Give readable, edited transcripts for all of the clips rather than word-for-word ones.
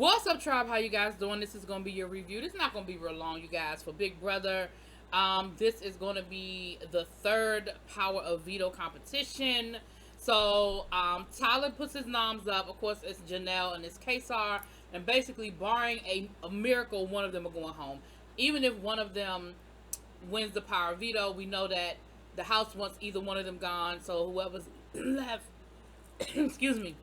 What's up, tribe? How you guys doing? This is gonna be your review. This is not gonna be real long, you guys. For Big Brother, this is gonna be the third Power of Veto competition. So Tyler puts his noms up. Of course, it's Janelle and it's Kesar. And basically, barring a miracle, one of them are going home. Even if one of them wins the Power of Veto, we know that the house wants either one of them gone. So whoever's left, excuse me,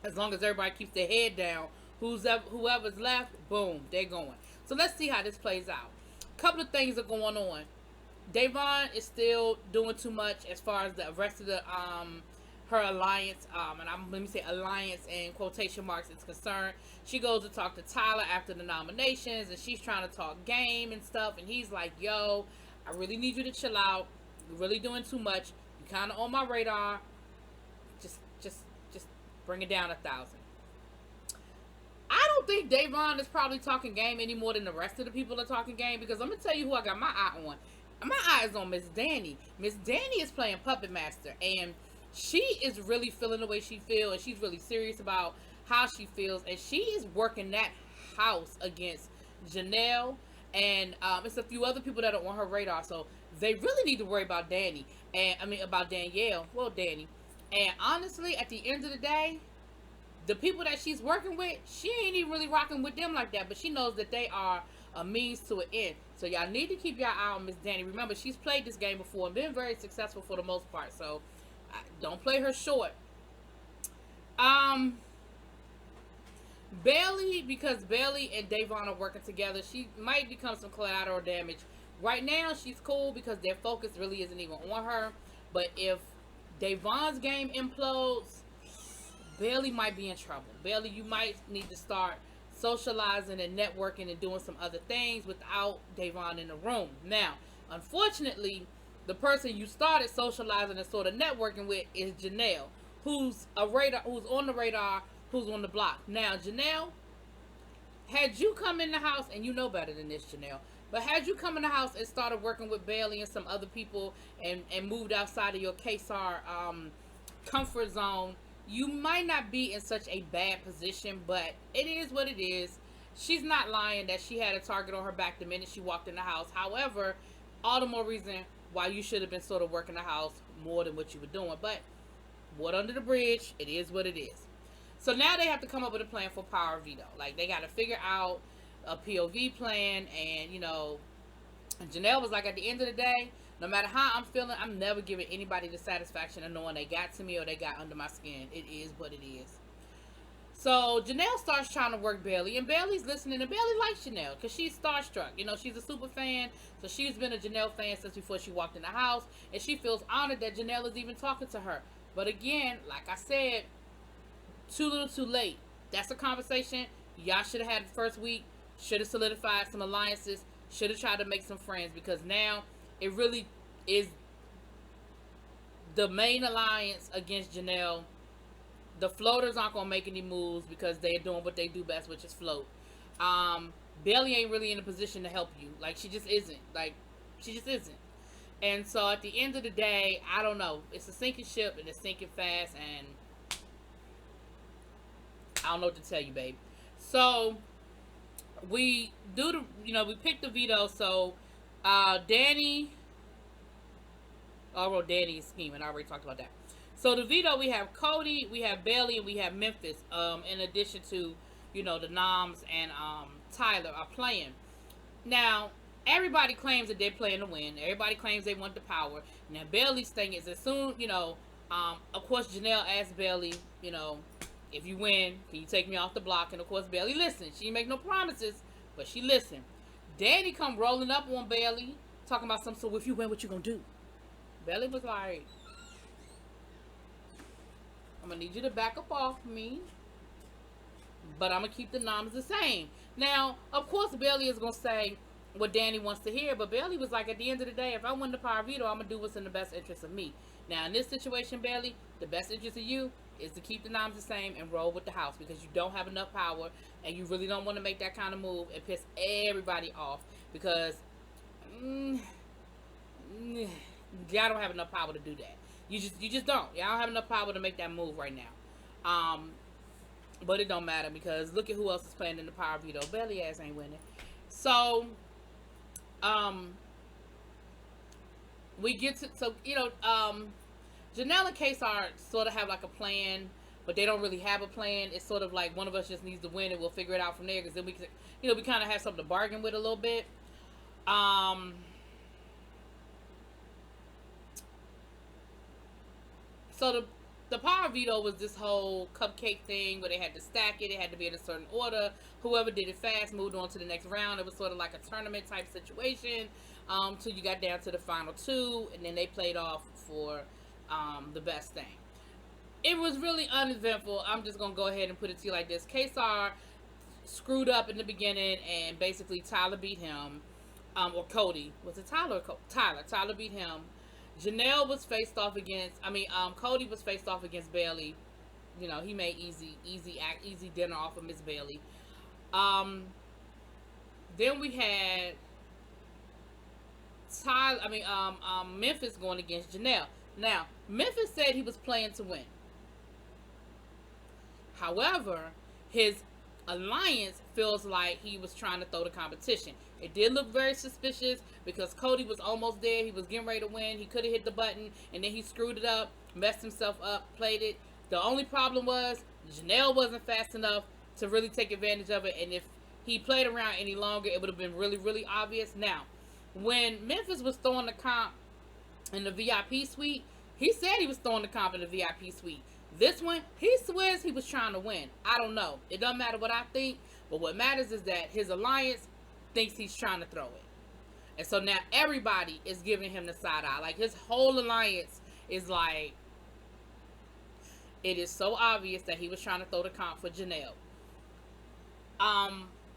as long as everybody keeps their head down, whoever's left, boom, they're going. So let's see how this plays out. A couple of things are going on. Davon is still doing too much as far as the rest of the her alliance, and let me say alliance in quotation marks is concerned. She goes to talk to Tyler after the nominations, and she's trying to talk game and stuff, and he's like, yo, I really need you to chill out. You're really doing too much. You're kind of on my radar. Just bring it down 1,000. I don't think Davon is probably talking game any more than the rest of the people are talking game, because I'm gonna tell you who I got my eye on. My eye is on Miss Danny. Miss Danny is playing Puppet Master, and she is really feeling the way she feels, and she's really serious about how she feels, and she is working that house against Janelle, and it's a few other people that are on her radar, so they really need to worry about Danny, and about Danielle, well, Danny, and honestly, at the end of the day, the people that she's working with, she ain't even really rocking with them like that, but she knows that they are a means to an end. So y'all need to keep your eye on Miss Danny. Remember, she's played this game before and been very successful for the most part, so don't play her short. Bailey, because Bailey and Davon are working together, she might become some collateral damage. Right now, she's cool because their focus really isn't even on her, but if Davon's game implodes, Bailey might be in trouble. Bailey, you might need to start socializing and networking and doing some other things without Davon in the room. Now, unfortunately, the person you started socializing and sort of networking with is Janelle, who's on the radar, who's on the block. Now, Janelle, had you come in the house, and you know better than this, Janelle, but had you come in the house and started working with Bailey and some other people and moved outside of your Kesar comfort zone, you might not be in such a bad position, but it is what it is. She's not lying that she had a target on her back the minute she walked in the house. However, all the more reason why you should have been sort of working the house more than what you were doing. But water under the bridge, it is what it is. So now they have to come up with a plan for Power Veto. Like, they got to figure out a POV plan, and, Janelle was like, at the end of the day, no matter how I'm feeling, I'm never giving anybody the satisfaction of knowing they got to me or they got under my skin. It is what it is. So Janelle starts trying to work Bailey, and Bailey's listening, and Bailey likes Janelle because she's starstruck. She's a super fan, so she's been a Janelle fan since before she walked in the house, and she feels honored that Janelle is even talking to her. But again, like I said, too little too late. That's a conversation y'all should have had the first week, should have solidified some alliances, should have tried to make some friends, because now it really is the main alliance against Janelle. The floaters aren't gonna make any moves because they're doing what they do best, which is float. Bailey ain't really in a position to help you. Like, she just isn't. And so at the end of the day, I don't know. It's a sinking ship, and it's sinking fast, and I don't know what to tell you, babe. So we do we picked the veto. So Danny, I wrote Danny is scheming. I already talked about that. So the veto, we have Cody, we have Bailey, and we have Memphis. In addition to the noms and Tyler are playing. Now everybody claims that they're playing to win. Everybody claims they want the power. Now Bailey's thing is, as soon of course Janelle asked Bailey, if you win, can you take me off the block? And of course Bailey listened. She didn't make no promises, but she listened. Danny come rolling up on Bailey, talking about something. So if you win, what you gonna do? Bailey was like, I'm gonna need you to back up off me, but I'm gonna keep the noms the same. Now, of course, Bailey is gonna say what Danny wants to hear, but Bailey was like, at the end of the day, if I win the Power Veto, I'm gonna do what's in the best interest of me. Now, in this situation, Bailey, the best interest of you is to keep the noms the same and roll with the house, because you don't have enough power, and you really don't want to make that kind of move and piss everybody off, because y'all don't have enough power to do that. You just don't. Y'all don't have enough power to make that move right now. But it don't matter because look at who else is playing in the power veto. Belly ass ain't winning. So, um, we get to Janelle and Kesar sort of have like a plan, but they don't really have a plan. It's sort of like one of us just needs to win and we'll figure it out from there because then we can, we kind of have something to bargain with a little bit. Um, so the power veto was this whole cupcake thing where they had to stack it. It had to be in a certain order. Whoever did it fast moved on to the next round. It was sort of like a tournament type situation. Till you got down to the final two, and then they played off for the best thing. It was really uneventful. I'm just gonna go ahead and put it to you like this: Kesar screwed up in the beginning, and basically Tyler beat him. Or Cody. Was it Tyler? Tyler. Tyler beat him. Janelle was faced off against. Cody was faced off against Bailey. He made easy dinner off of Miss Bailey. Then we had Memphis going against Janelle. Now, Memphis said he was playing to win. However, his alliance feels like he was trying to throw the competition. It did look very suspicious because Cody was almost there. He was getting ready to win. He could have hit the button, and then he screwed it up, messed himself up, played it. The only problem was Janelle wasn't fast enough to really take advantage of it, and if he played around any longer, it would have been really, really obvious. Now, when Memphis was throwing the comp in the VIP suite, he said he was throwing the comp in the VIP suite. This one, he swears he was trying to win. I don't know. It doesn't matter what I think, but what matters is that his alliance thinks he's trying to throw it. And so now everybody is giving him the side eye. Like, his whole alliance is like, it is so obvious that he was trying to throw the comp for Janelle.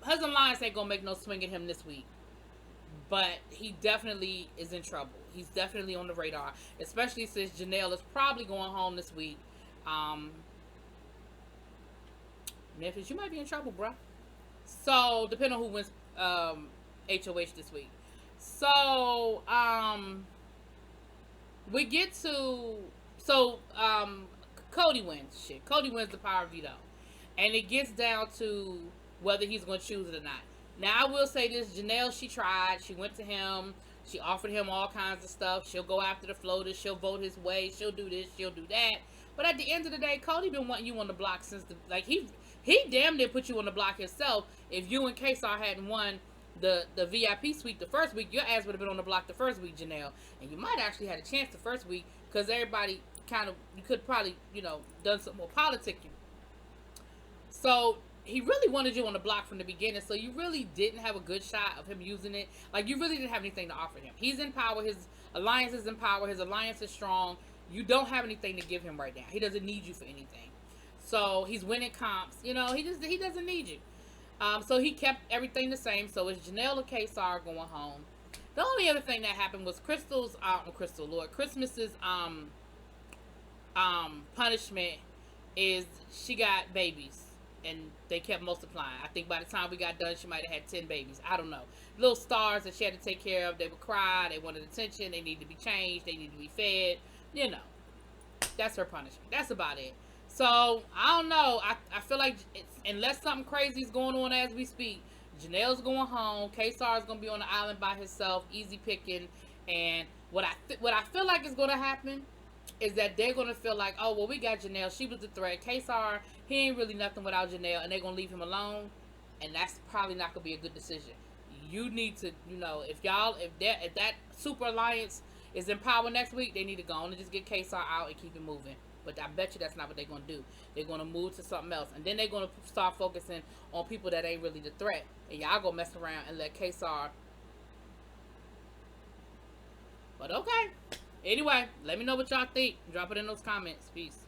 His alliance ain't gonna make no swing at him this week. But he definitely is in trouble. He's definitely on the radar. Especially since Janelle is probably going home this week. Memphis, you might be in trouble, bruh. So, depending on who wins HOH this week. So, we get to... So, Cody wins. Shit. Cody wins the power veto. And it gets down to whether he's going to choose it or not. Now, I will say this. Janelle, she tried. She went to him. She offered him all kinds of stuff. She'll go after the floaters. She'll vote his way. She'll do this. She'll do that. But at the end of the day, Cody been wanting you on the block since the... Like, he damn near put you on the block himself. If you and Kesar hadn't won the VIP suite the first week, your ass would have been on the block the first week, Janelle. And you might actually had a chance the first week because everybody kind of... You could probably, done some more politicking. So... He really wanted you on the block from the beginning, so you really didn't have a good shot of him using it. Like, you really didn't have anything to offer him. He's in power. His alliance is in power. His alliance is strong. You don't have anything to give him right now. He doesn't need you for anything. So, he's winning comps. He doesn't need you. So, he kept everything the same. So, it's Janelle and Kesar going home. The only other thing that happened was Christmas's punishment is she got babies. And they kept multiplying. I think by the time we got done, she might have had 10 babies. I don't know. Little stars that she had to take care of. They would cry. They wanted attention. They need to be changed. They need to be fed. That's her punishment. That's about it. So, I don't know. I feel like unless something crazy is going on as we speak, Janelle's going home. Kesar's going to be on the island by himself. Easy picking. And what I feel like is going to happen is that they're going to feel like, oh, well, we got Janelle. She was the threat. Kesar, he ain't really nothing without Janelle. And they're going to leave him alone. And that's probably not going to be a good decision. You need to, if that super alliance is in power next week, they need to go on and just get Kesar out and keep it moving. But I bet you that's not what they're going to do. They're going to move to something else. And then they're going to start focusing on people that ain't really the threat. And y'all go mess around and let Kesar. But okay. Anyway, let me know what y'all think. Drop it in those comments. Peace.